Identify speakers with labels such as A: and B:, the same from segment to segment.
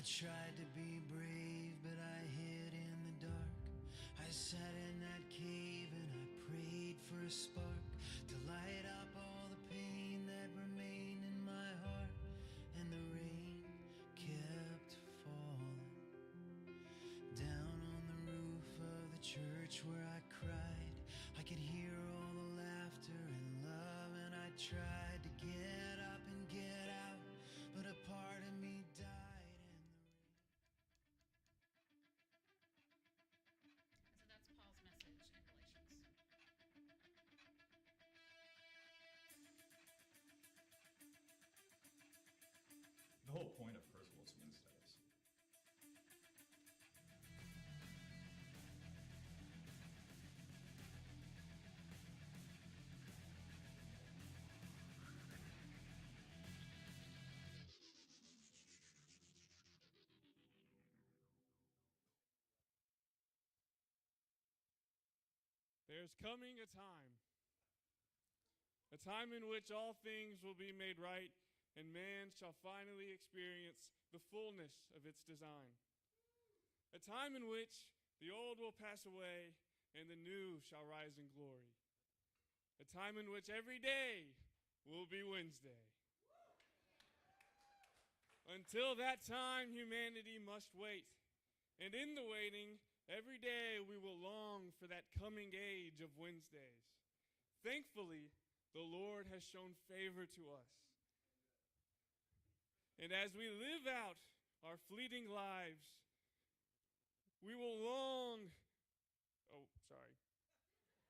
A: tried to be brave, but I hid in the dark. I sat in that cave and I prayed for a spark to light up all the pain that remained in my heart. And the rain kept falling down on the roof of the church where I cried. I could hear all the laughter and love, and I tried to get up and get out, but a part of me died in the rain.
B: So that's Paul's message in Galatians.
C: The whole point of Criswell's Wednesdays.
D: There's coming a time in which all things will be made right, and man shall finally experience the fullness of its design. A time in which the old will pass away, and the new shall rise in glory. A time in which every day will be Wednesday. Until that time, humanity must wait. And in the waiting, every day we will long for that coming age of Wednesdays. Thankfully, the Lord has shown favor to us. And as we live out our fleeting lives, we will long,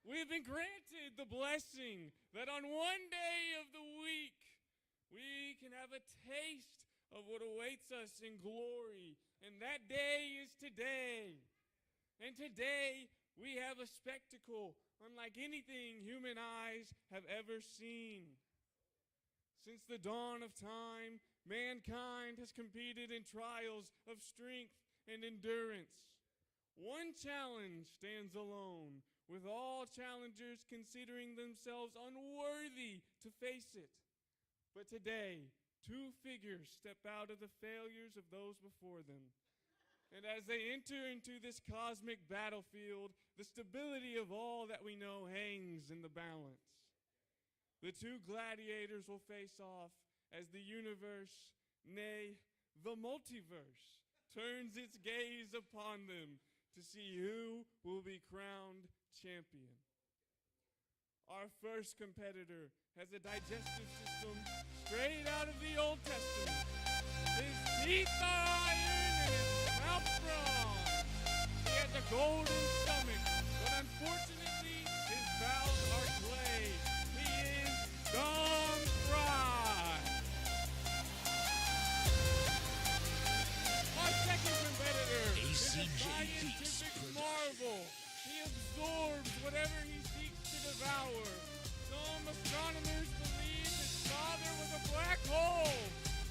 D: we have been granted the blessing that on one day of the week, we can have a taste of what awaits us in glory. And that day is today. And today, we have a spectacle unlike anything human eyes have ever seen. Since the dawn of time, mankind has competed in trials of strength and endurance. One challenge stands alone, with all challengers considering themselves unworthy to face it. But today, two figures step out of the failures of those before them. And as they enter into this cosmic battlefield, the stability of all that we know hangs in the balance. The two gladiators will face off as the universe, nay, the multiverse, turns its gaze upon them to see who will be crowned champion. Our first competitor has a digestive system straight out of the Old Testament. His teeth are iron and his mouth bronze. He has a golden stomach, but unfortunately his bowels are clay. He is Dom Fry. Our second competitor is a scientific marvel. He absorbs whatever he seeks to devour. Some astronomers believe his father was a black hole.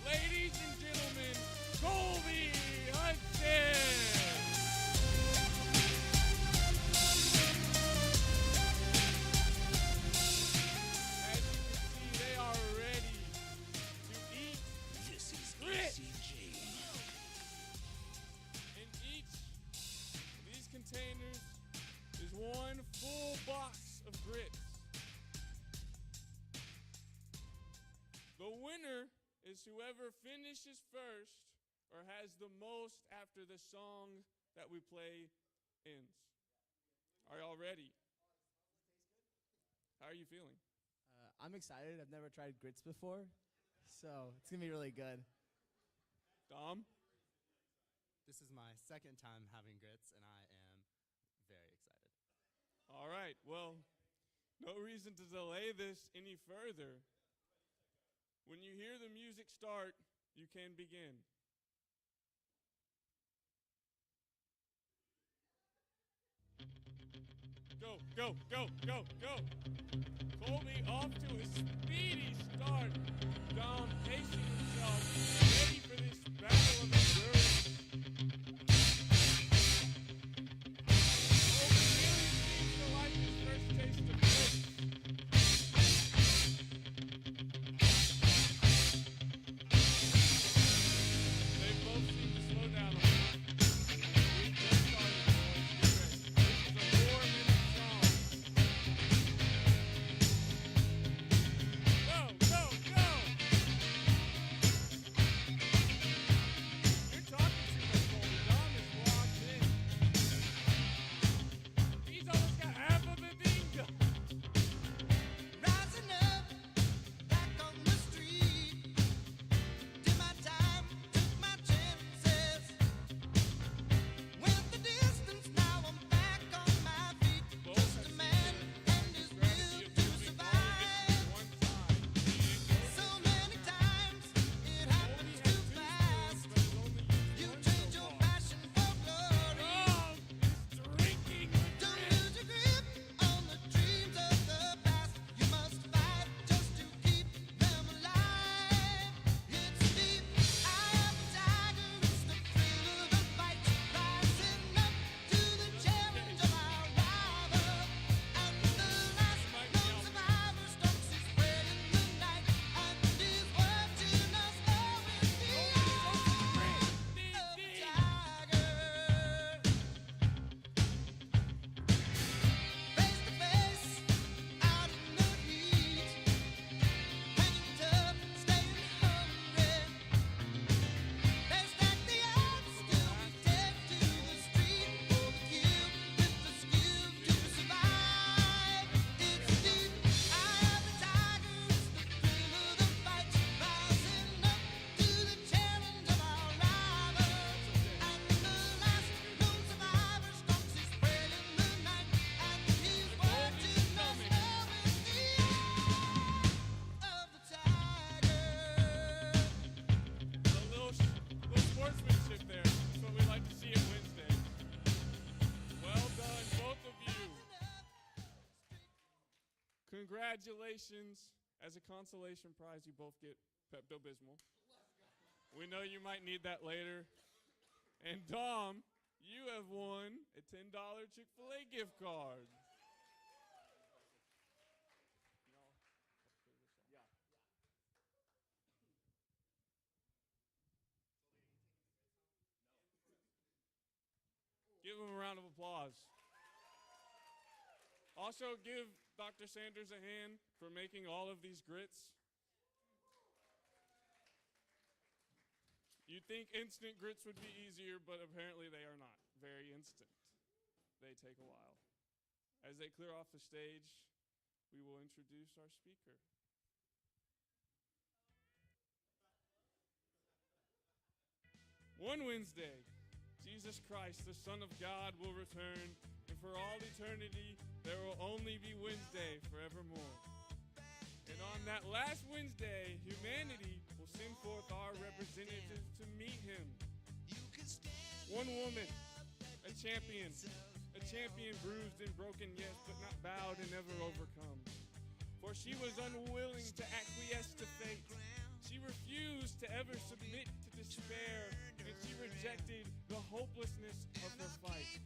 D: Ladies and gentlemen, Colby Hudson! As you can see, they are ready to eat.
A: This is
D: Grit.
A: ECG.
D: In each of these containers is one full box of grits. The winner is whoever finishes first or has the most after the song that we play ends. Are y'all ready? How are you feeling?
E: I'm excited. I've never tried grits before, so it's going to be really good.
D: Dom?
F: This is my second time having grits, and I am very excited.
D: All right, well, no reason to delay this any further. When you hear the music start, you can begin. Go, go, go, go, go. Colby off to a speedy start. Dom pacing himself, ready for this battle of endurance. Colby really seems to like his first taste of grits. They both seem to slow congratulations. As a consolation prize, you both get Pepto-Bismol. We know you might need that later. And Dom, you have won a $10 Chick-fil-A gift card. Give him a round of applause. Also, give Dr. Sanders a hand for making all of these grits. You'd think instant grits would be easier, but apparently they are not. Very instant. They take a while. As they clear off the stage, we will introduce our speaker. One Wednesday, Jesus Christ, the Son of God, will return, and for all eternity, there will only be Wednesday forevermore. And on that last Wednesday, humanity will send forth our representatives to meet him. One woman, a champion bruised and broken, yes, but not bowed and never overcome. For she was unwilling to acquiesce to fate. She refused to ever submit to despair, and she rejected the hopelessness of her fight.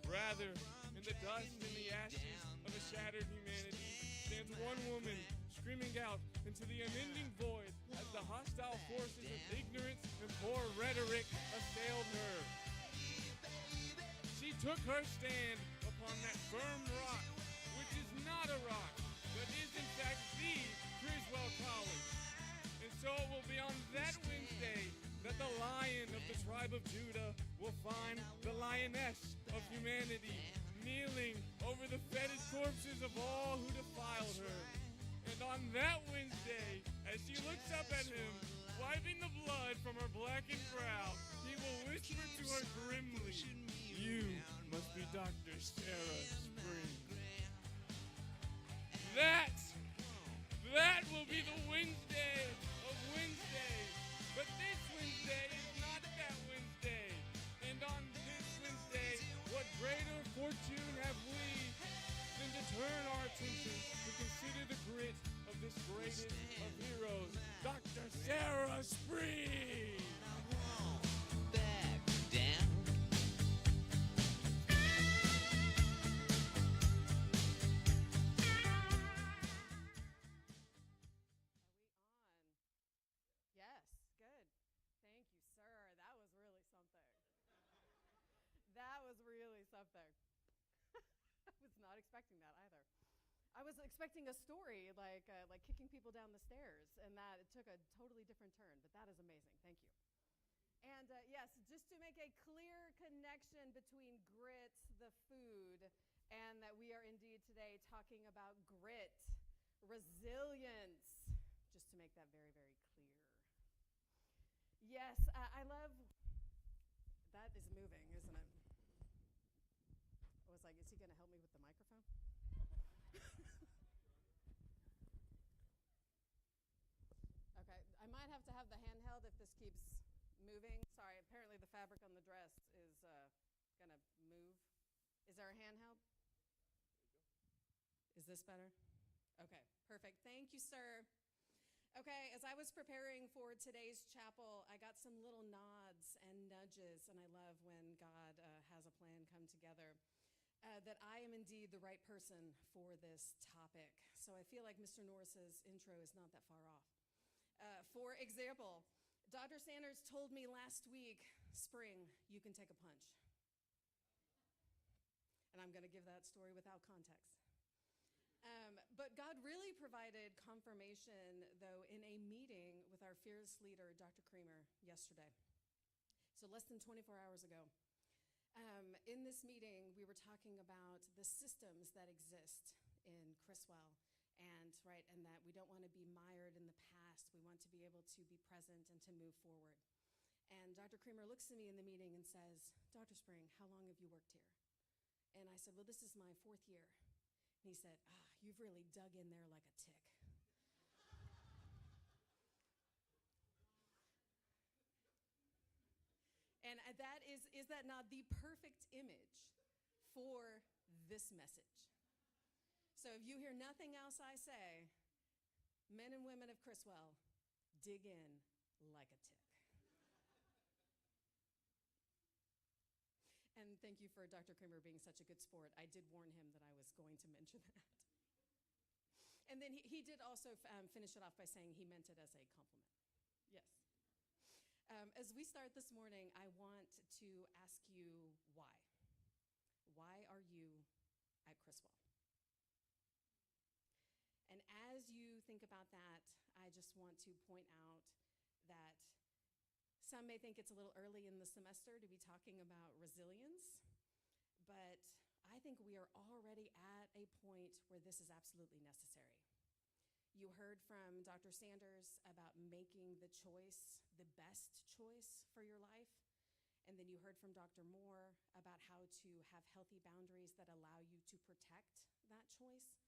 D: Rather, in the dust and the ashes of a shattered humanity, stands one woman screaming out into the unending void as the hostile forces of ignorance and poor rhetoric assailed her. She took her stand upon that firm rock, which is not a rock, but is in fact the Criswell College. And so it will be on that Wednesday that the Lion of the tribe of Judah will find the lioness of humanity kneeling over the fetid corpses of all who defiled her. And on that Wednesday, as she looks up at him, wiping the blood from her blackened brow, he will whisper to her grimly, "You must be Dr. Sarah Spring." That will be the Wednesday of Wednesdays. But this Wednesday is not that Wednesday. And on this Wednesday, what greater fortune have we than to turn our attention to consider the grit of this greatest of heroes, Dr. Sarah Spring.
G: Yes, good. Thank you, sir. That was really something. That was really something. I was not expecting that either. I was expecting a story like kicking people down the stairs, and that it took a totally different turn, but that is amazing. Thank you. And yes, just to make a clear connection between grit, the food, and that we are indeed today talking about grit, resilience, just to make that very, very clear. Yes, I love, that is moving, isn't it? I was like, is he going to help me with the microphone? Okay, I might have to have the handheld if this keeps moving. Sorry, apparently the fabric on the dress is going to move. Is there a handheld? Is this better? Okay, perfect. Thank you, sir. Okay, as I was preparing for today's chapel, I got some little nods and nudges, and I love when God has a plan come together, that I am indeed the right person for this topic. So I feel like Mr. Norris's intro is not that far off. For example, Dr. Sanders told me last week, "Spring, you can take a punch." And I'm going to give that story without context. But God really provided confirmation, though, in a meeting with our fearless leader, Dr. Creamer, yesterday. So less than 24 hours ago. In this meeting, we were talking about the systems that exist in Criswell, and that we don't want to be mired in the past. We want to be able to be present and to move forward. And Dr. Creamer looks at me in the meeting and says, "Dr. Spring, how long have you worked here?" And I said, "Well, this is my 4th year." And he said, "You've really dug in there like a tick." And is that not the perfect image for this message? So if you hear nothing else I say, men and women of Criswell, dig in like a tick. And thank you for Dr. Kramer being such a good sport. I did warn him that I was going to mention that. And then he did also finish it off by saying he meant it as a compliment. Yes. As we start this morning, I want to ask you why. Why are you at Criswell? And as you think about that, I just want to point out that some may think it's a little early in the semester to be talking about resilience, but I think we are already at a point where this is absolutely necessary. You heard from Dr. Sanders about making the choice, the best choice for your life. And then you heard from Dr. Moore about how to have healthy boundaries that allow you to protect that choice.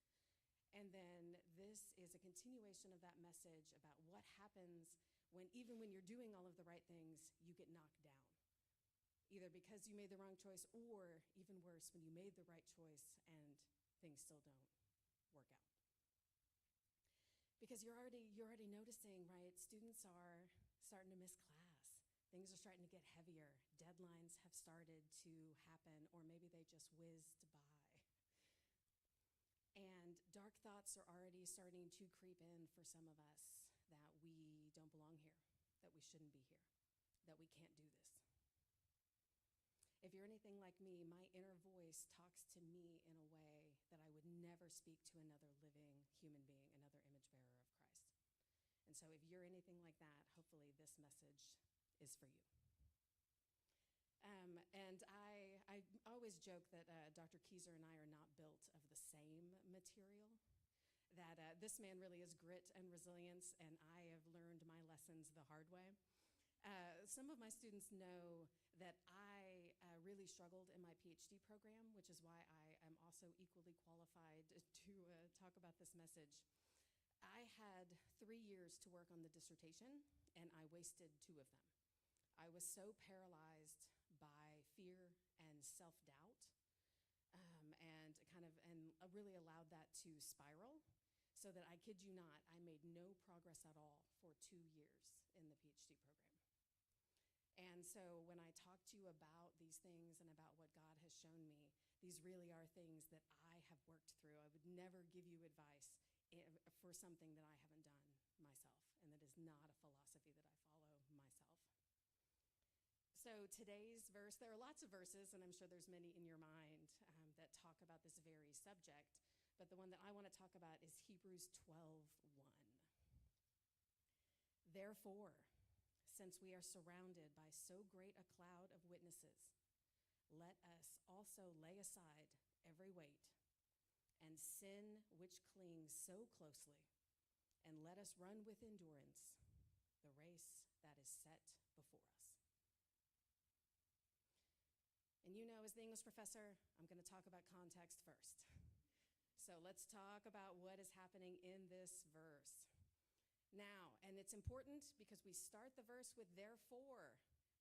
G: And then this is a continuation of that message about what happens when, even when you're doing all of the right things, you get knocked down. Either because you made the wrong choice, or even worse, when you made the right choice and things still don't work out. Because you're already noticing, right? Students are starting to miss class. Things are starting to get heavier. Deadlines have started to happen, or maybe they just whizzed by. And dark thoughts are already starting to creep in for some of us that we don't belong here, that we shouldn't be here, that we can't do this. If you're anything like me, my inner voice talks to me in a way that I would never speak to another living human being, another image bearer of Christ. And so if you're anything like that, hopefully this message is for you. And I always joke that Dr. Keyser and I are not built of the same material, that this man really is grit and resilience, and I have learned my lessons the hard way. Some of my students know that I really struggled in my PhD program, which is why I am also equally qualified to talk about this message. I had 3 years to work on the dissertation, and I wasted 2 of them. I was so paralyzed by fear and self-doubt, and really allowed that to spiral, so that I kid you not, I made no progress at all for 2 years in the PhD program. And so when I talk to you about these things and about what God has shown me, these really are things that I have worked through. I would never give you advice for something that I haven't done myself, and that is not a philosophy that I follow myself. So today's verse, there are lots of verses, and I'm sure there's many in your mind that talk about this very subject, but the one that I want to talk about is Hebrews 12:1. Therefore, since we are surrounded by so great a cloud of witnesses, let us also lay aside every weight and sin which clings so closely, and let us run with endurance the race that is set before us. And you know, as the English professor, I'm going to talk about context first. So let's talk about what is happening in this verse. Now, and it's important because we start the verse with therefore,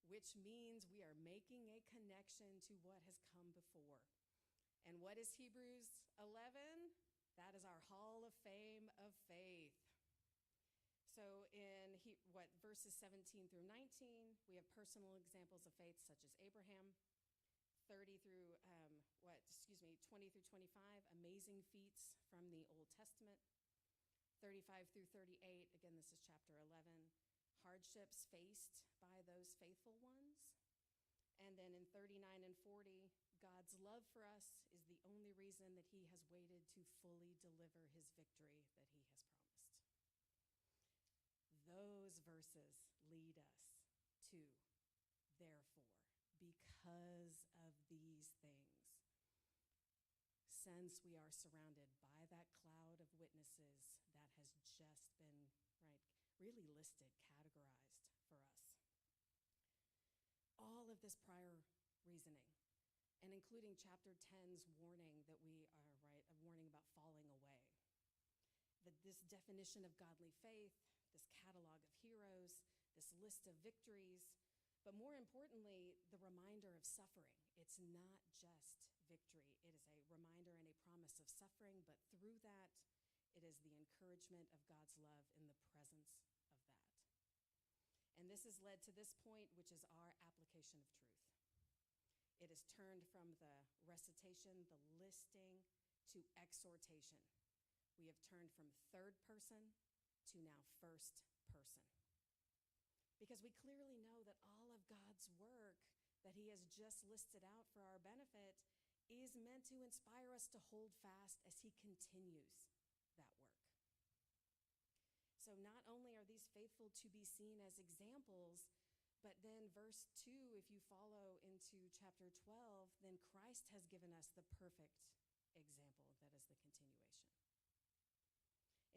G: which means we are making a connection to what has come before. And what is Hebrews 11? That is our Hall of Fame of faith. So in verses 17 through 19, we have personal examples of faith such as Abraham. 20 through 25, amazing feats from the Old Testament. 35 through 38, again, this is chapter 11, hardships faced by those faithful ones. And then in 39 and 40, God's love for us is the only reason that he has waited to fully deliver his victory that he has promised. Those verses lead us to therefore. Because of these things, since we are surrounded by that cloud of witnesses that has just been, really listed, categorized for us. All of this prior reasoning, and including chapter 10's warning that we are, a warning about falling away. This definition of godly faith, this catalog of heroes, this list of victories, but more importantly, the reminder of suffering. It's not just victory. It is a reminder and a promise promise of suffering, but through that, it is the encouragement of God's love in the presence of that. And this has led to this point, which is our application of truth. It has turned from the recitation, the listing, to exhortation. We have turned from third person to now first person. Because we clearly know that all of God's work that he has just listed out for our benefit is meant to inspire us to hold fast as he continues that work. So not only are these faithful to be seen as examples, but then verse 2, if you follow into chapter 12, then Christ has given us the perfect example that is the continuation.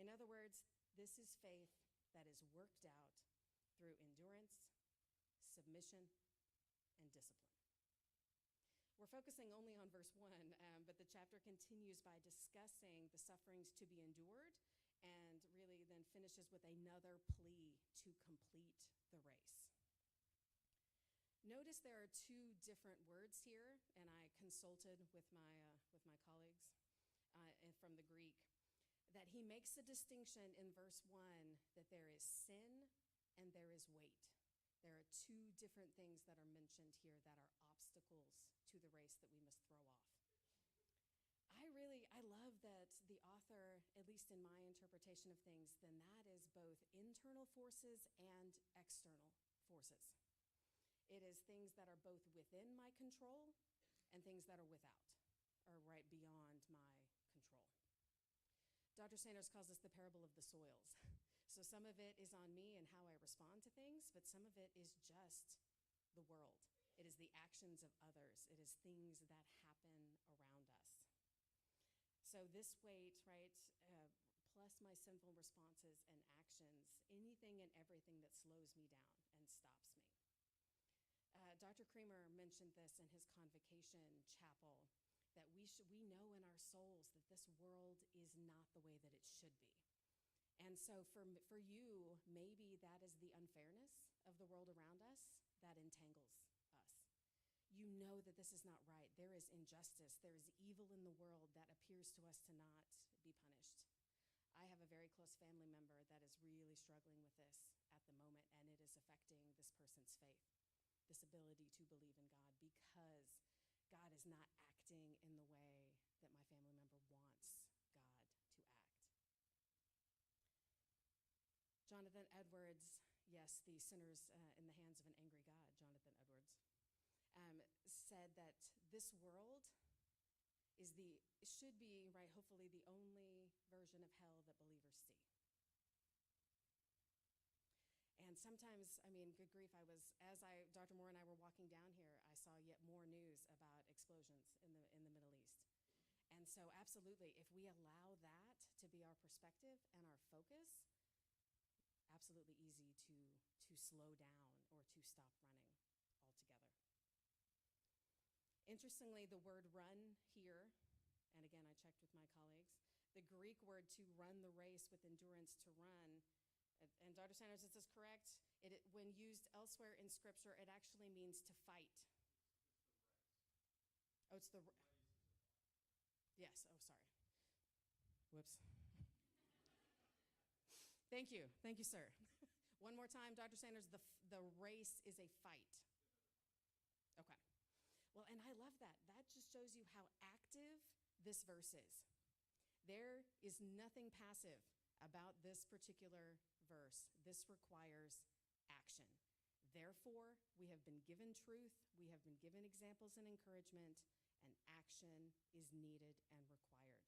G: In other words, this is faith that is worked out through endurance, submission, and discipline. We're focusing only on verse 1, but the chapter continues by discussing the sufferings to be endured and really then finishes with another plea to complete the race. Notice there are two different words here, and I consulted with my colleagues from the Greek, that he makes a distinction in verse 1 that there is sin and there is weight. There are two different things that are mentioned here that are obstacles to the race that we must throw off. I love that the author, at least in my interpretation of things, then that is both internal forces and external forces. It is things that are both within my control and things that are without, or right beyond my control. Dr. Sanders calls this the parable of the soils. So some of it is on me and how I respond to things, but some of it is just the world. It is the actions of others. It is things that happen around us. So this weight, right, plus my sinful responses and actions, anything and everything that slows me down and stops me. Dr. Creamer mentioned this in his Convocation Chapel, that we know in our souls that this world is not the way that it should be. And so for you, maybe that is the unfairness of the world around us that entangles us. You know that this is not right. There is injustice. There is evil in the world that appears to us to not be punished. I have a very close family member that is really struggling with this at the moment, and it is affecting this person's faith, this ability to believe in God, because God is not acting in the way that my family member wants God to act. Jonathan Edwards, yes, the sinners in the hands of an angry God, Jonathan Edwards, said that this world should be, right, hopefully the only version of hell that believers see. And sometimes, good grief, Dr. Moore and I were walking down here, I saw yet more news about explosions in the Middle East. And so absolutely, if we allow that to be our perspective and our focus, absolutely easy to slow down or to stop running altogether. Interestingly, the word run here, and again, I checked with my colleagues, the Greek word to run the race with endurance, to run, and Dr. Sanders, is this correct? When used elsewhere in Scripture, it actually means to fight. Oh, it's the race. Yes, oh, sorry. Whoops. Thank you, sir. One more time, Dr. Sanders, the race is a fight. Okay. Well, and I love that. That just shows you how active this verse is. There is nothing passive about this particular verse. This requires action. Therefore, we have been given truth, we have been given examples and encouragement, and action is needed and required.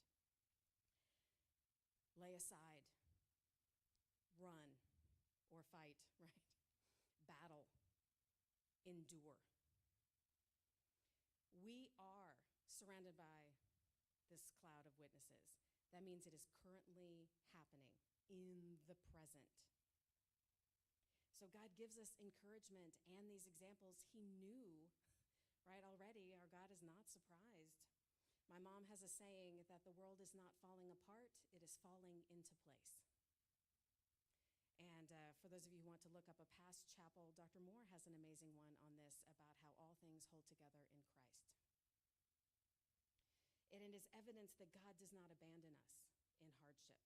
G: Lay aside, run, or fight, right? Battle, endure. We are surrounded by this cloud of witnesses. That means it is currently happening in the present. So God gives us encouragement and these examples. He knew, right, already. Our God is not surprised. My mom has a saying that the world is not falling apart, it is falling into place. And for those of you who want to look up a past chapel, Dr. Moore has an amazing one on this about how all things hold together in Christ. And it is evidence that God does not abandon us in hardship.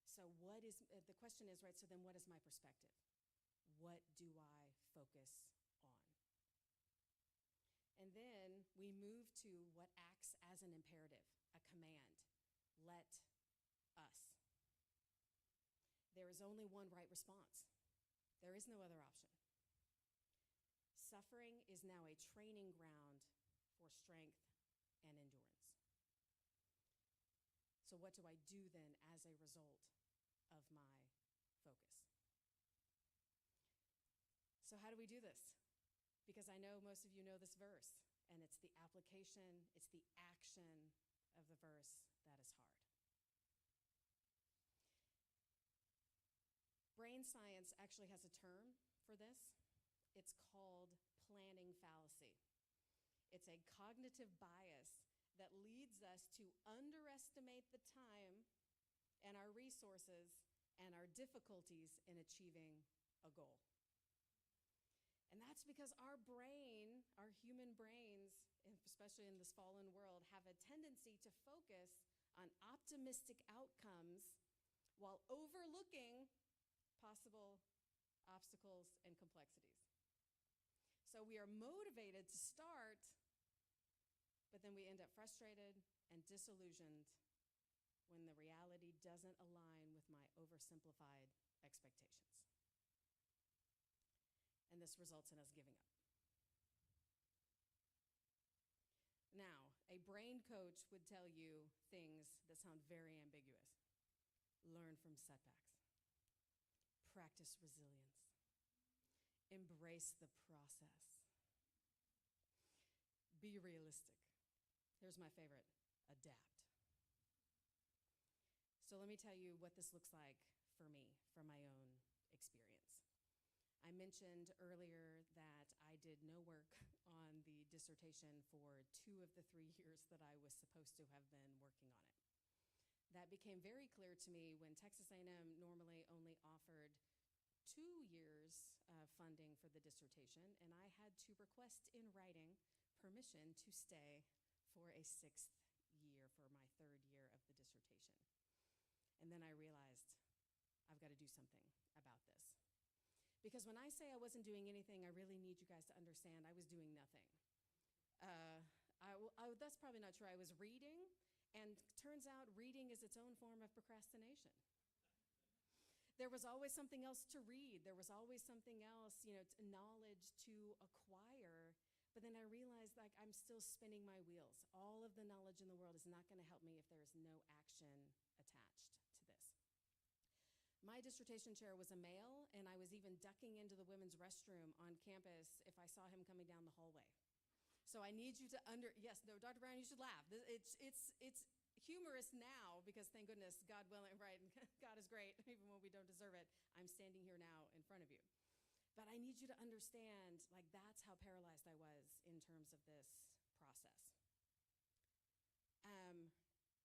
G: So the question is, right, so then what is my perspective? What do I focus on? And then we move to what acts as an imperative, a command. Let us. There is only one right response. There is no other option. Suffering is now a training ground for strength and endurance. So what do I do then as a result of my focus? So how do we do this? Because I know most of you know this verse, and it's the application, it's the action of the verse that is hard. Brain science actually has a term for this. It's called planning fallacy. It's a cognitive bias that leads us to underestimate the time and our resources and our difficulties in achieving a goal. And that's because our brain, our human brains, especially in this fallen world, have a tendency to focus on optimistic outcomes while overlooking possible obstacles and complexities. So we are motivated to start, but then we end up frustrated and disillusioned when the reality doesn't align with my oversimplified expectations. And this results in us giving up. Now, a brain coach would tell you things that sound very ambiguous. Learn from setbacks. Practice resilience. Embrace the process. Be realistic. Here's my favorite, adapt. So let me tell you what this looks like for me, from my own experience. I mentioned earlier that I did no work on the dissertation for 2 of the 3 years that I was supposed to have been working on it. That became very clear to me when Texas A&M normally only offered 2 years funding for the dissertation, and I had to request in writing permission to stay for a 6th year, for my 3rd year of the dissertation. And then I realized I've got to do something about this. Because when I say I wasn't doing anything, I really need you guys to understand I was doing nothing. That's probably not true. I was reading, and turns out reading is its own form of procrastination. There was always something else to read. There was always something else, knowledge to acquire. But then I realized, I'm still spinning my wheels. All of the knowledge in the world is not going to help me if there is no action attached to this. My dissertation chair was a male, and I was even ducking into the women's restroom on campus if I saw him coming down the hallway. So I need you to yes, no, Dr. Brown, you should laugh. It's humorous now because, thank goodness, God willing, right, God is great, even when we don't deserve it. I'm standing here now in front of you. But I need you to understand, that's how paralyzed I was in terms of this process.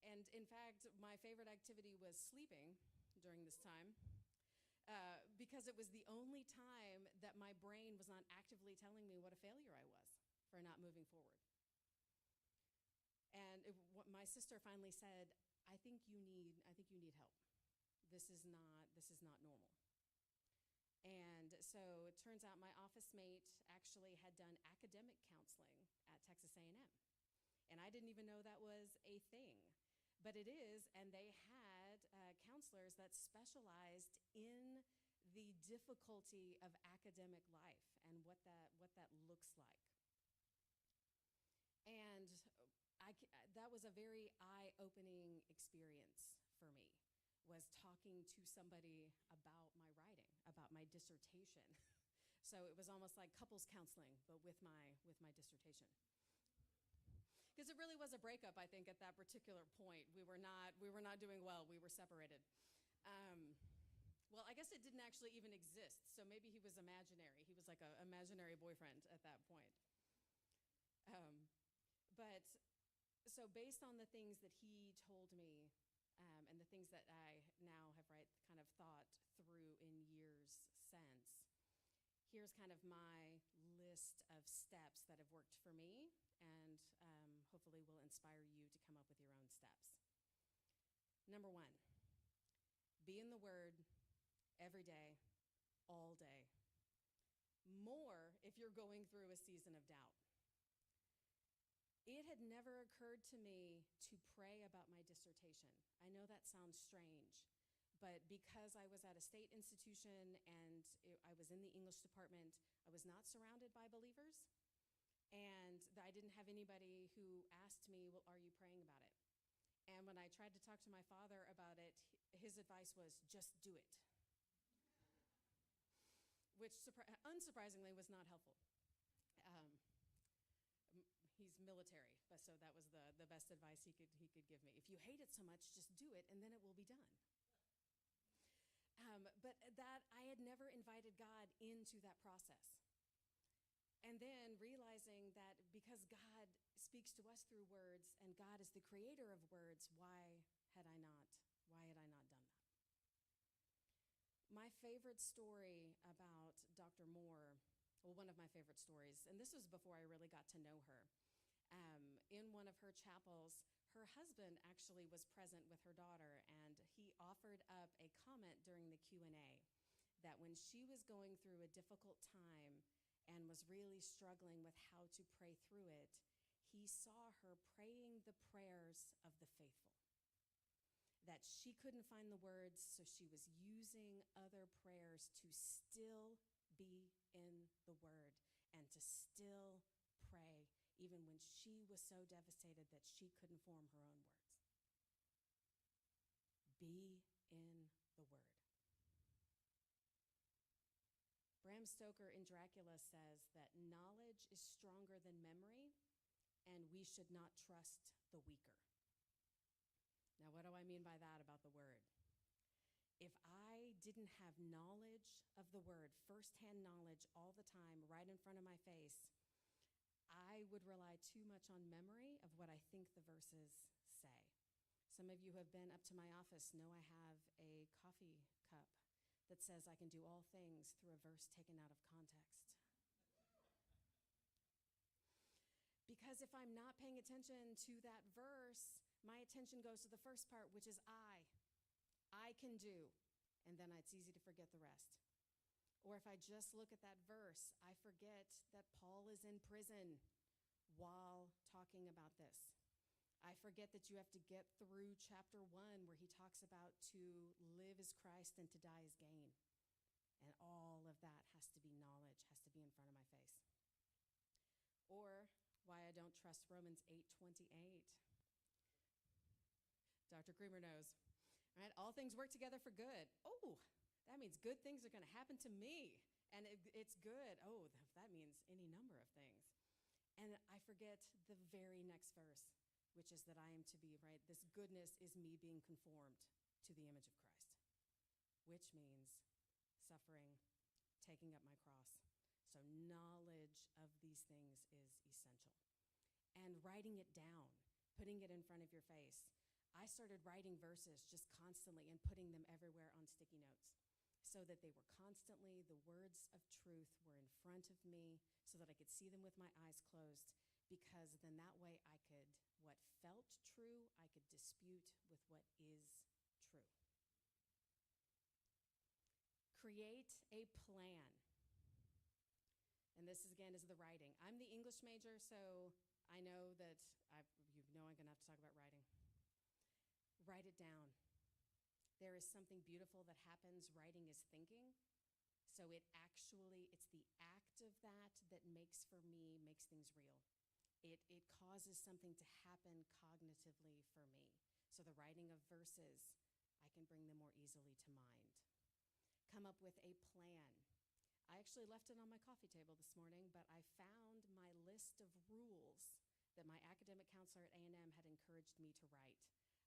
G: And in fact, my favorite activity was sleeping during this time because it was the only time that my brain was not actively telling me what a failure I was for not moving forward. And my sister finally said, I think you need help. This is not normal. And so it turns out my office mate actually had done academic counseling at Texas A&M. And I didn't even know that was a thing. But it is, and they had counselors that specialized in the difficulty of academic life and what that looks like. And that was a very eye-opening experience for me, was talking to somebody about my writing, about my dissertation. So it was almost like couples counseling, but with my dissertation. Because it really was a breakup, I think, at that particular point. We were not doing well. We were separated. Well, I guess it didn't actually even exist, so maybe he was imaginary. He was like an imaginary boyfriend at that point. But so based on the things that he told me and the things that I now have kind of thought through in years since, here's kind of my list of steps that have worked for me and hopefully will inspire you to come up with your own steps. Number one, be in the Word every day, all day. More if you're going through a season of doubt. It had never occurred to me to pray about my dissertation. I know that sounds strange, but because I was at a state institution and I was in the English department, I was not surrounded by believers, and I didn't have anybody who asked me, well, are you praying about it? And when I tried to talk to my father about it, his advice was, just do it. Which, unsurprisingly, was not helpful. He's military, so that was the best advice he could give me. If you hate it so much, just do it, and then it will be done. But that I had never invited God into that process. And then realizing that because God speaks to us through words, and God is the creator of words, why had I not done that? My favorite story about Dr. Moore, well, one of my favorite stories, and this was before I really got to know her. In one of her chapels, her husband actually was present with her daughter, and he offered up a comment during the Q&A that when she was going through a difficult time and was really struggling with how to pray through it, he saw her praying the prayers of the faithful. That she couldn't find the words, so she was using other prayers to still be in the Word and to still pray, even when she was so devastated that she couldn't form her own words. Be in the Word. Bram Stoker in Dracula says that knowledge is stronger than memory, and we should not trust the weaker. Now, what do I mean by that about the Word? If I didn't have knowledge of the Word, firsthand knowledge all the time, right in front of my face, I would rely too much on memory of what I think the verses say. Some of you who have been up to my office know I have a coffee cup that says I can do all things through a verse taken out of context. Because if I'm not paying attention to that verse, my attention goes to the first part, which is I can do, and then it's easy to forget the rest. Or if I just look at that verse, I forget that Paul is in prison while talking about this. I forget that you have to get through chapter 1 where he talks about to live as Christ and to die as gain. And all of that has to be knowledge, has to be in front of my face. Or why I don't trust Romans 8:28. Dr. Creamer knows. All right, all things work together for good. Oh, that means good things are going to happen to me. And it's good. Oh, that means any number of things. And I forget the very next verse, which is that I am to be, right? This goodness is me being conformed to the image of Christ, which means suffering, taking up my cross. So knowledge of these things is essential. And writing it down, putting it in front of your face. I started writing verses just constantly and putting them everywhere on sticky notes so that they were constantly, the words of truth were in front of me so that I could see them with my eyes closed, because then that way I could, what felt true, I could dispute with what is true. Create a plan. And this, again, is the writing. I'm the English major, so I know that you know I'm going to have to talk about writing. Write it down. There is something beautiful that happens. Writing is thinking. So it's the act of that makes things real. It causes something to happen cognitively for me. So the writing of verses, I can bring them more easily to mind. Come up with a plan. I actually left it on my coffee table this morning, but I found my list of rules that my academic counselor at A&M had encouraged me to write.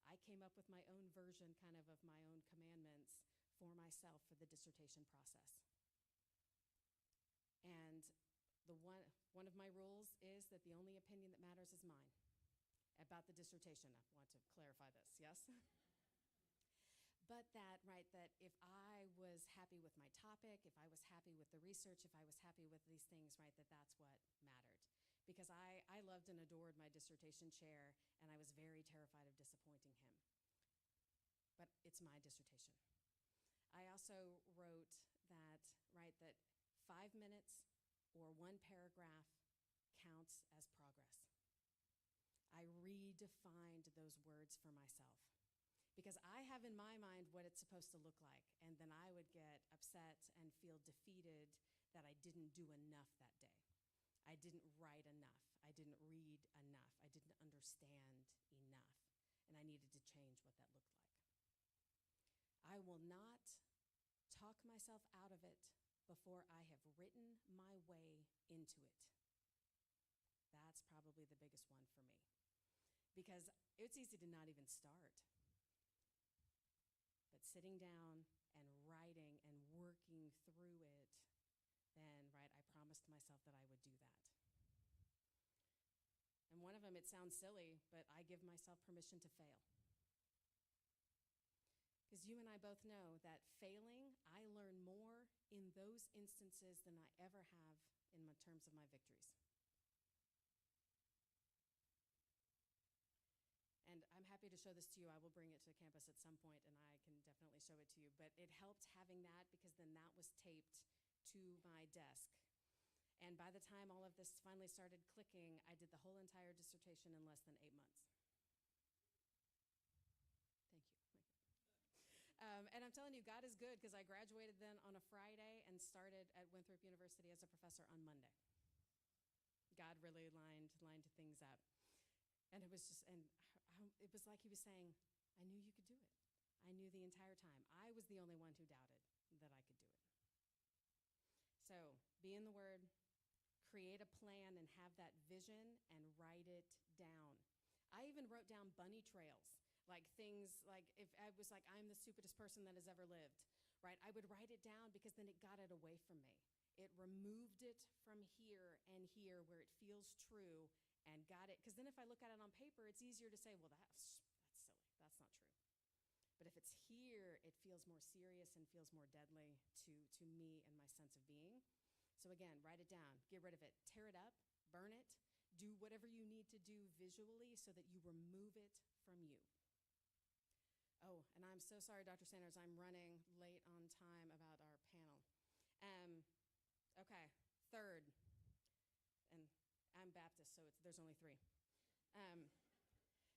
G: I came up with my own version of my own commandments for myself for the dissertation process. And one of my rules is that the only opinion that matters is mine about the dissertation. I want to clarify this, yes? But that if I was happy with my topic, if I was happy with the research, if I was happy with these things, that's what mattered. because I loved and adored my dissertation chair, and I was very terrified of disappointing him. But it's my dissertation. I also wrote that, right, that 5 minutes or one paragraph counts as progress. I redefined those words for myself because I have in my mind what it's supposed to look like, and then I would get upset and feel defeated that I didn't do enough that day. I didn't write enough. I didn't read enough. I didn't understand enough, and I needed to change what that looked like. I will not talk myself out of it before I have written my way into it. That's probably the biggest one for me, because it's easy to not even start. But sitting down and writing and working through it, then, right, I promised myself that I would do that. And one of them, it sounds silly, but I give myself permission to fail. Because you and I both know that failing, I learn more in those instances than I ever have in terms of my victories. And I'm happy to show this to you. I will bring it to campus at some point, and I can definitely show it to you. But it helped having that, because then that was taped to my desk. And by the time all of this finally started clicking, I did the whole entire dissertation in less than 8 months. Thank you. And I'm telling you, God is good, because I graduated then on a Friday and started at Winthrop University as a professor on Monday. God really lined things up. And it was just, it was like he was saying, I knew you could do it. I knew the entire time. I was the only one who doubted that I could do it. So be in the Word, create a plan and have that vision, and write it down. I even wrote down bunny trails, like things like if I was like, I'm the stupidest person that has ever lived, right? I would write it down, because then it got it away from me. It removed it from here and here where it feels true, and got it. Because then if I look at it on paper, it's easier to say, well, that's silly. That's not true. But if it's here, it feels more serious and feels more deadly to me and my sense of being. So again, write it down, get rid of it, tear it up, burn it, do whatever you need to do visually so that you remove it from you. Oh, and I'm so sorry, Dr. Sanders, I'm running late on time about our panel. Okay, third, and I'm Baptist, so there's only 3.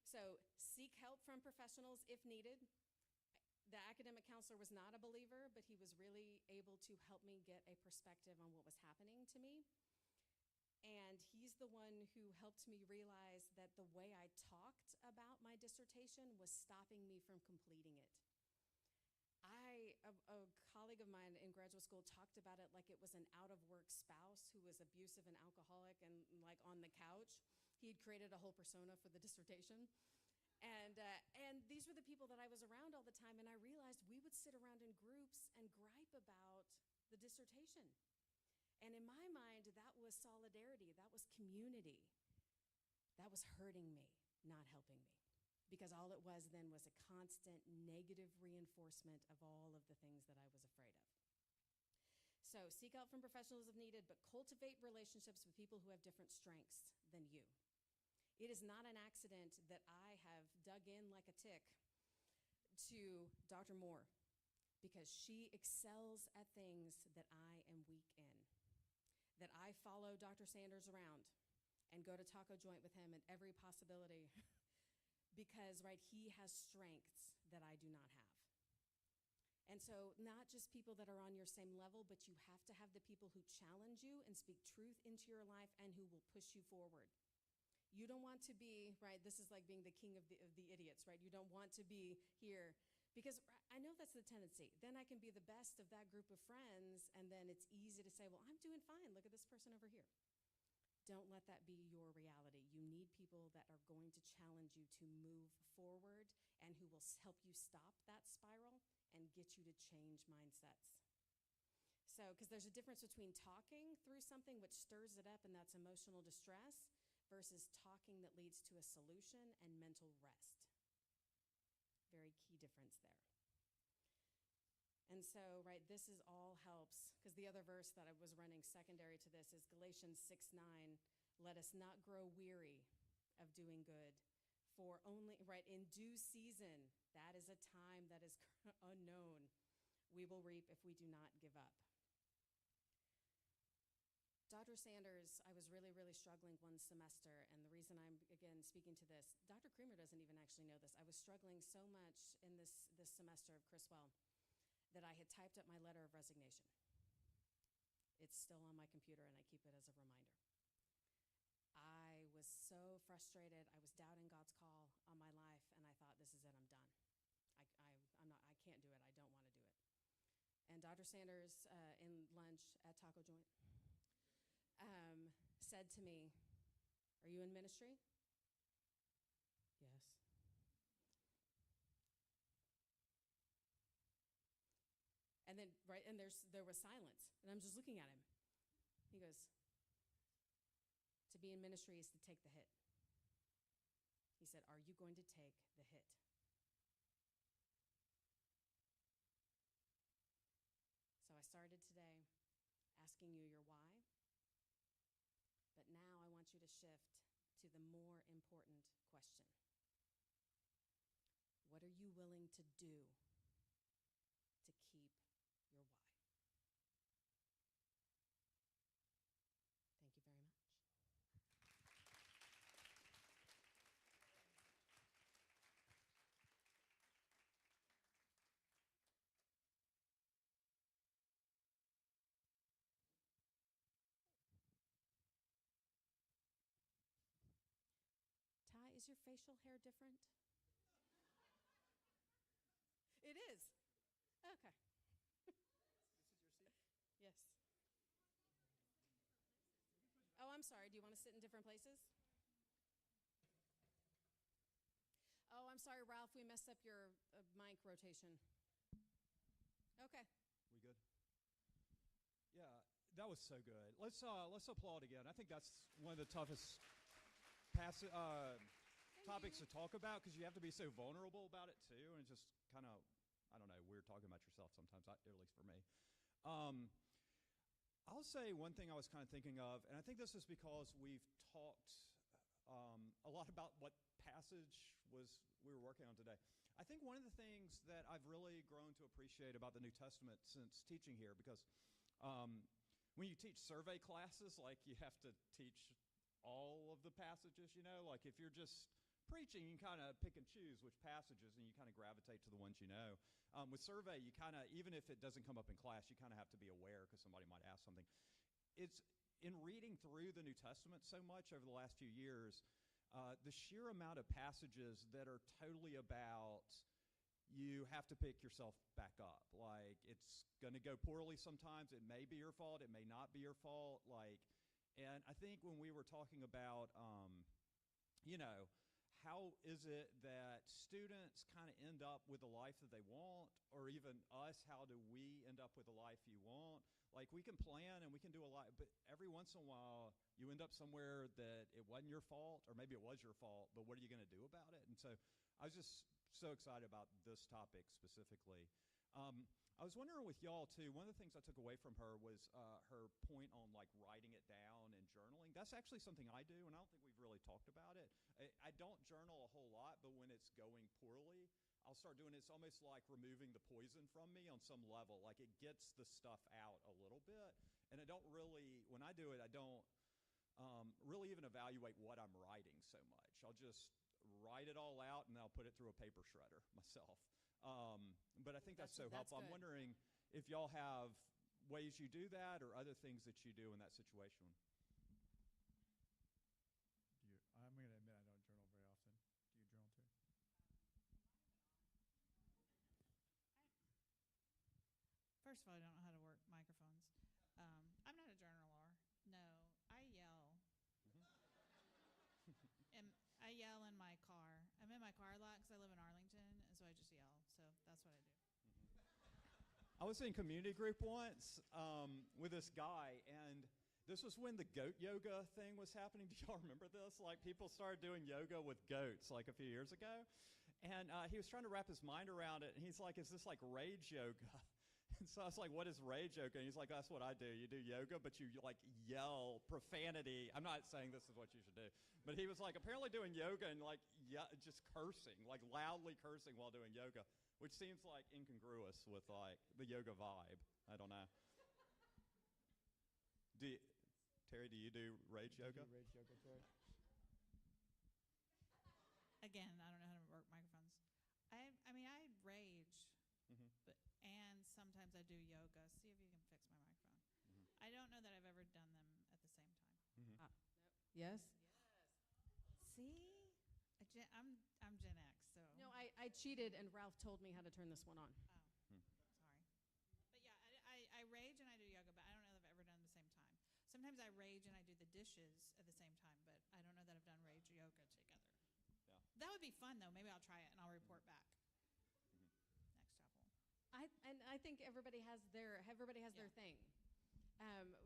G: So seek help from professionals if needed. The academic counselor was not a believer, but he was really able to help me get a perspective on what was happening to me. And he's the one who helped me realize that the way I talked about my dissertation was stopping me from completing it. A colleague of mine in graduate school talked about it like it was an out-of-work spouse who was abusive and alcoholic and like on the couch. He had created a whole persona for the dissertation. And these were the people that I was around all the time, and I realized we would sit around in groups and gripe about the dissertation. And in my mind, that was solidarity, that was community. That was hurting me, not helping me. Because all it was then was a constant negative reinforcement of all of the things that I was afraid of. So seek help from professionals if needed, but cultivate relationships with people who have different strengths than you. It is not an accident that I have dug in like a tick to Dr. Moore, because she excels at things that I am weak in. That I follow Dr. Sanders around and go to taco joint with him at every possibility because, right, he has strengths that I do not have. And so not just people that are on your same level, but you have to have the people who challenge you and speak truth into your life and who will push you forward. You don't want to be, right, this is like being the king of the idiots, right? You don't want to be here, because I know that's the tendency. Then I can be the best of that group of friends, and then it's easy to say, well, I'm doing fine. Look at this person over here. Don't let that be your reality. You need people that are going to challenge you to move forward and who will help you stop that spiral and get you to change mindsets. So, because there's a difference between talking through something which stirs it up and that's emotional distress versus talking that leads to a solution and mental rest. Very key difference there. And so, right, this is all helps, because the other verse that I was running secondary to this is Galatians 6:9. Let us not grow weary of doing good, for only, right, in due season, that is a time that is unknown, we will reap if we do not give up. Dr. Sanders, I was really, really struggling one semester, and the reason I'm, again, speaking to this, Dr. Creamer doesn't even actually know this. I was struggling so much in this semester of Criswell that I had typed up my letter of resignation. It's still on my computer, and I keep it as a reminder. I was so frustrated. I was doubting God's call on my life, and I thought, this is it, I'm done. I can't do it. I don't want to do it. And Dr. Sanders, in lunch at Taco Joint, said to me, "Are you in ministry?" "Yes." And then, right, and there was silence, and I'm just looking at him. He goes, "To be in ministry is to take the hit." He said, "Are you going to take the hit?" So I started today asking you your why, but now I want you to shift to the more important question. What are you willing to do to keep your why? Thank you very much. Ty, is your facial hair different? It is. Okay.
F: This is your seat?
G: Yes. Oh, I'm sorry. Do you want to sit in different places? Oh, I'm sorry, Ralph. We messed up your mic rotation. Okay.
C: We good? Yeah, that was so good. Let's applaud again. I think that's one of the toughest topics to talk about because you have to be so vulnerable about it too, and it's just kind of, I don't know, weird talking about yourself sometimes, at least for me. I'll say one thing I was kind of thinking of, and I think this is because we've talked a lot about what passage we were working on today. I think one of the things that I've really grown to appreciate about the New Testament since teaching here, because when you teach survey classes, like you have to teach all of the passages, like if you're just preaching, you kind of pick and choose which passages, and you kind of gravitate to the ones you know. With survey, you kind of, even if it doesn't come up in class, you kind of have to be aware because somebody might ask something. It's in reading through the New Testament so much over the last few years, the sheer amount of passages that are totally about you have to pick yourself back up. Like, it's going to go poorly sometimes. It may be your fault. It may not be your fault. And I think when we were talking about, how is it that students kind of end up with the life that they want, or even us, how do we end up with the life you want? Like, we can plan and we can do a lot, but every once in a while you end up somewhere that it wasn't your fault, or maybe it was your fault, but what are you going to do about it? And so I was just so excited about this topic specifically. I was wondering with y'all too, one of the things I took away from her was her point on like writing it down and journaling. That's actually something I do, and I don't think we've really talked about it. I don't journal a whole lot, but when it's going poorly, I'll start doing it. It's almost like removing the poison from me on some level. Like, it gets the stuff out a little bit, and I don't really, when I do it, I don't really even evaluate what I'm writing so much. I'll just write it all out, and I'll put it through a paper shredder myself. But I think that's so helpful. I'm wondering if y'all have ways you do that or other things that you do in that situation.
H: I'm going to admit I don't journal very often. Do you journal too?
B: First of all, I don't know how to work microphones. I'm not a journaler. No, I yell. And I yell in my car. I'm in my car a lot because I live in Arlington, and so I just yell. So that's what I do.
C: I was in community group once with this guy, and this was when the goat yoga thing was happening. Do y'all remember this? Like, people started doing yoga with goats like a few years ago. And he was trying to wrap his mind around it, and he's like, is this like rage yoga? And so I was like, what is rage yoga? And he's like, that's what I do. You do yoga, but you like yell profanity. I'm not saying this is what you should do. But he was like apparently doing yoga and like just cursing, like loudly cursing while doing yoga, which seems like incongruous with like the yoga vibe. I don't know. Terry, do you do rage yoga?
E: Do rage yoga, Terry?
B: Again, I don't know how to work microphones. I mean, I rage,
C: Mm-hmm.
B: and sometimes I do yoga. See if you can fix my microphone.
C: Mm-hmm.
B: I don't know that I've ever done them at the same time.
C: Mm-hmm.
G: Yes?
B: See, I'm Gen X, so
G: No, I cheated, and Ralph told me how to turn this one on.
C: Hmm.
B: sorry. But yeah, I rage and I do yoga, but I don't know that I've ever done it at the same time. Sometimes I rage and I do the dishes at the same time, but I don't know that I've done rage yoga together.
C: Yeah.
B: That would be fun, though. Maybe I'll try it and I'll report back.
C: Mm-hmm.
B: Next chapel.
G: I think everybody has their thing.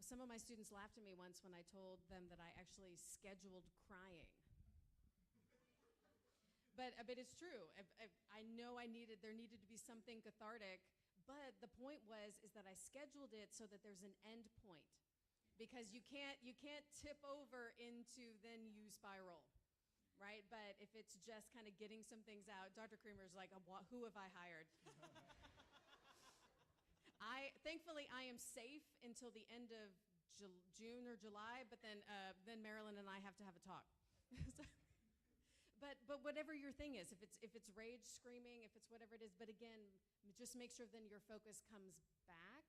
G: Some of my students laughed at me once when I told them that I actually scheduled crying. But it's true. I know there needed to be something cathartic, but the point is that I scheduled it so that there's an end point, because you can't tip over into then you spiral, right? But if it's just kind of getting some things out, Dr. Creamer's like, who have I hired? Thankfully I am safe until the end of June or July, but then Marilyn and I have to have a talk. But whatever your thing is, if it's rage, screaming, if it's whatever it is, but again, just make sure then your focus comes back.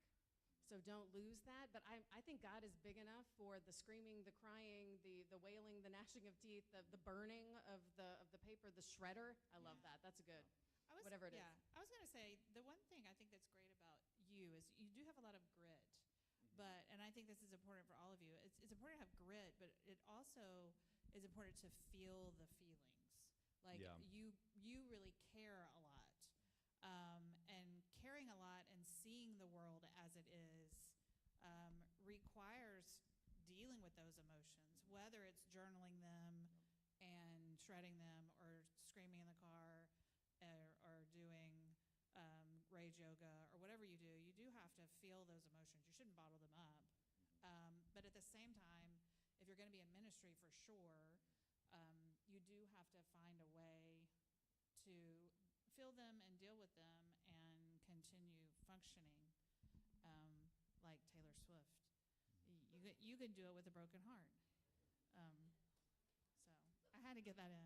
G: So don't lose that. But I think God is big enough for the screaming, the crying, the wailing, the gnashing of teeth, the burning of the paper, the shredder. I love that. That's good. Whatever it is.
B: Yeah, I was going to say the one thing I think that's great about you is you do have a lot of grit, and I think this is important for all of you. It's important to have grit, but it also is important to feel the feelings. Like you really care a lot, and caring a lot and seeing the world as it is requires dealing with those emotions, whether it's journaling them and shredding them, or screaming in the car, or doing rage yoga, or whatever you do. You do have to feel those emotions. You shouldn't bottle them up. But at the same time, if you're going to be in ministry for sure, you do have to find a way to feel them and deal with them and continue functioning like Taylor Swift. You can do it with a broken heart. So I had to get that in.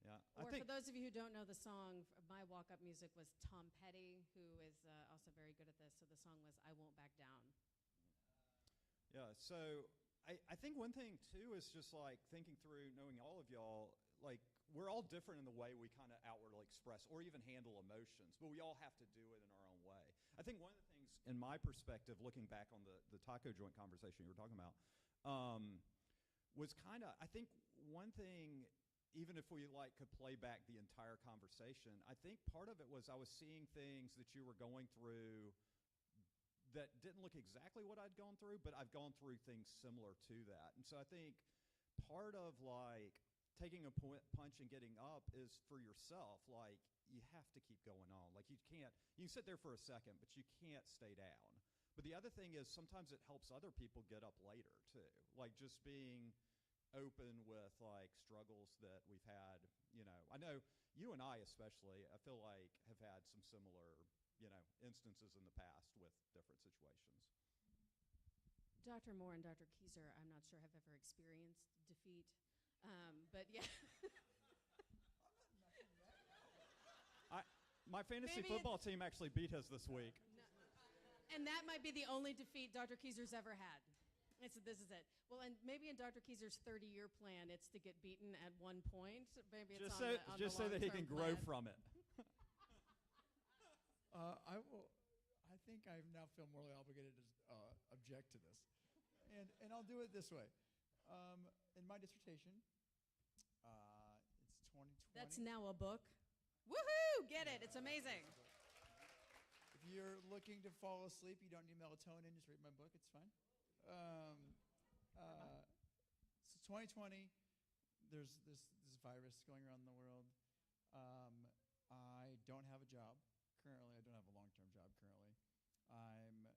C: Yeah.
G: Or for those of you who don't know the song, my walk-up music was Tom Petty, who is also very good at this. So the song was I Won't Back Down.
C: Yeah, so I think one thing, too, is just, like, thinking through, knowing all of y'all, like, we're all different in the way we kind of outwardly express or even handle emotions, but we all have to do it in our own way. I think one of the things, in my perspective, looking back on the taco joint conversation you were talking about, was kind of, I think one thing, even if we, like, could play back the entire conversation, I think part of it was I was seeing things that you were going through that didn't look exactly what I'd gone through, but I've gone through things similar to that. And so I think part of, like, taking a punch and getting up is for yourself. Like, you have to keep going on. Like, you can sit there for a second, but you can't stay down. But the other thing is sometimes it helps other people get up later, too. Like, just being open with, like, struggles that we've had. You know, I know you and I especially, I feel like, have had some similar instances in the past with different situations.
G: Dr. Moore and Dr. Keyser, I'm not sure have ever experienced defeat, but yeah.
C: My fantasy football team actually beat us this week.
G: No. And that might be the only defeat Dr. Keyser's ever had. This is it. Well, and maybe in Dr. Keyser's 30-year plan, it's to get beaten at one point. Maybe it's
C: just so that he can grow from it.
H: I think I now feel morally obligated to object to this, and I'll do it this way. In my dissertation, it's 2020.
G: That's now a book. Woohoo! Get it? It's amazing.
H: If you're looking to fall asleep, you don't need melatonin. Just read my book. It's fine. So 2020, there's this virus going around the world. I don't have a job currently. I don't have a long-term job currently. I'm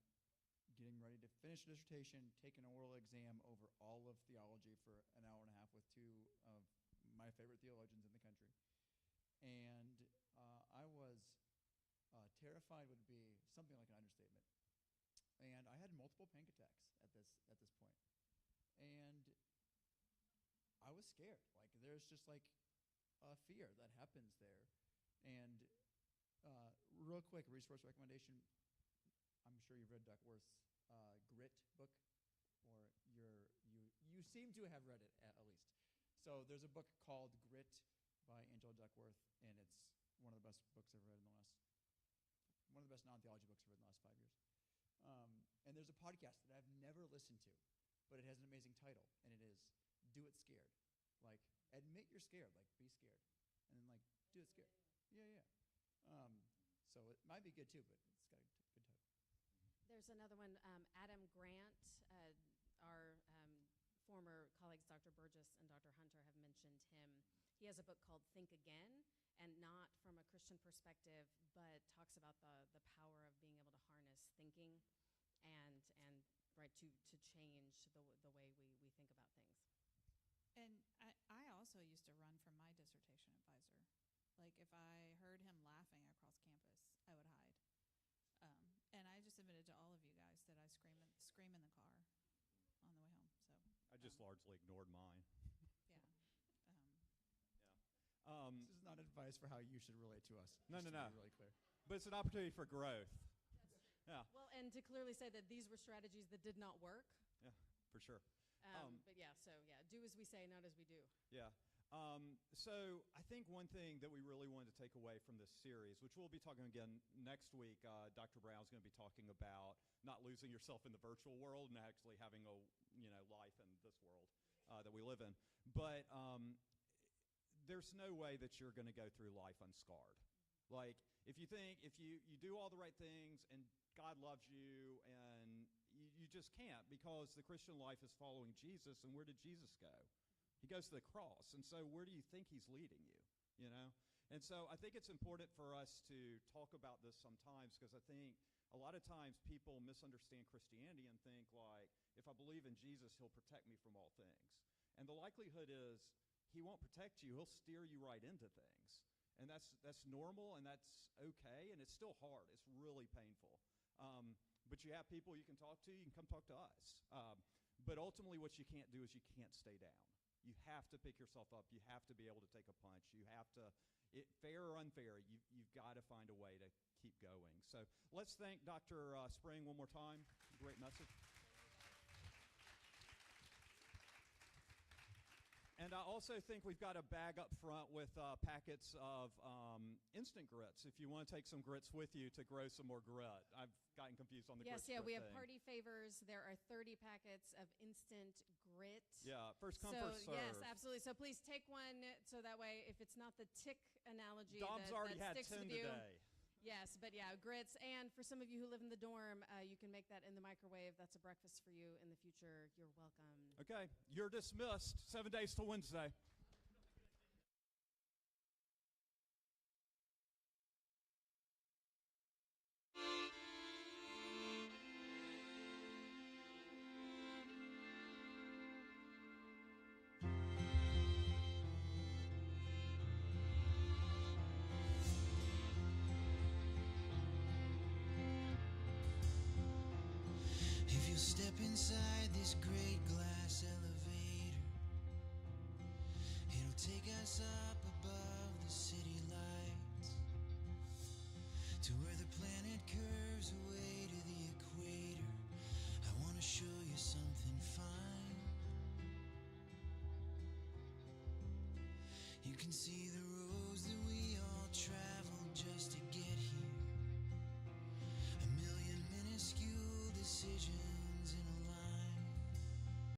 H: getting ready to finish a dissertation, take an oral exam over all of theology for an hour and a half with two of my favorite theologians in the country. And I was terrified would be something like an understatement. And I had multiple panic attacks at this point. And I was scared. Like, there's just like a fear that happens there. And real quick, resource recommendation. I'm sure you've read Duckworth's Grit book, or you seem to have read it at least. So there's a book called Grit by Angela Duckworth, and it's one of the best books I've read in the last, one of the best non-theology books I've read in the last 5 years. And there's a podcast that I've never listened to, but it has an amazing title, and it is Do It Scared. Like, admit you're scared, like, be scared. And then, like, do it scared. Yeah. So it might be good, too, but it's got a good title.
G: There's another one, Adam Grant, our former colleagues, Dr. Burgess and Dr. Hunter, have mentioned him. He has a book called Think Again, and not from a Christian perspective, but talks about the power of being able to harness thinking and right to change the way we think about things.
B: And I also used to run from my dissertation advisor. Like, if I heard him laughing across campus, I would hide. And I just admitted to all of you guys that I scream in the car on the way home. So
C: I just largely ignored mine.
B: yeah.
H: This is not advice for how you should relate to us.
C: No.
H: Just to be really clear.
C: But it's an opportunity for growth. Yeah.
G: Well, and to clearly say that these were strategies that did not work.
C: Yeah, for sure.
G: But yeah, do as we say, not as we do.
C: Yeah. So I think one thing that we really wanted to take away from this series, which we'll be talking again next week, Dr. Brown's going to be talking about not losing yourself in the virtual world and actually having a life in this world that we live in. But there's no way that you're going to go through life unscarred. Like, if you do all the right things and God loves you, and you just can't, because the Christian life is following Jesus. And where did Jesus go? He goes to the cross. And so where do you think he's leading you, And so I think it's important for us to talk about this sometimes, because I think a lot of times people misunderstand Christianity and think, like, if I believe in Jesus, he'll protect me from all things. And the likelihood is he won't protect you. He'll steer you right into things. And that's normal, and that's okay, and it's still hard. It's really painful. But you have people you can talk to. You can come talk to us. But ultimately what you can't do is you can't stay down. You have to pick yourself up. You have to be able to take a punch. You have to, fair or unfair, you've got to find a way to keep going. So let's thank Dr. Spring one more time. Great message. And I also think we've got a bag up front with packets of instant grits if you want to take some grits with you to grow some more grit. I've gotten confused on the grits.
G: Yes, we have
C: thing.
G: party favors. There are 30 packets of instant grit.
C: Yeah, first come, first serve.
G: Yes, absolutely. So please take one, so that way, if it's not the tick analogy
C: Dom's
G: that
C: already had
G: sticks
C: 10
G: with you.
C: today.
G: Yes, but yeah, grits. And for some of you who live in the dorm, you can make that in the microwave. That's a breakfast for you in the future. You're welcome.
C: Okay, you're dismissed. 7 days till Wednesday.
A: If you step inside this great glass elevator, it'll take us up above the city lights to where the planet curves away to the equator. I want to show you something fine. You can see the roads that we all traveled just to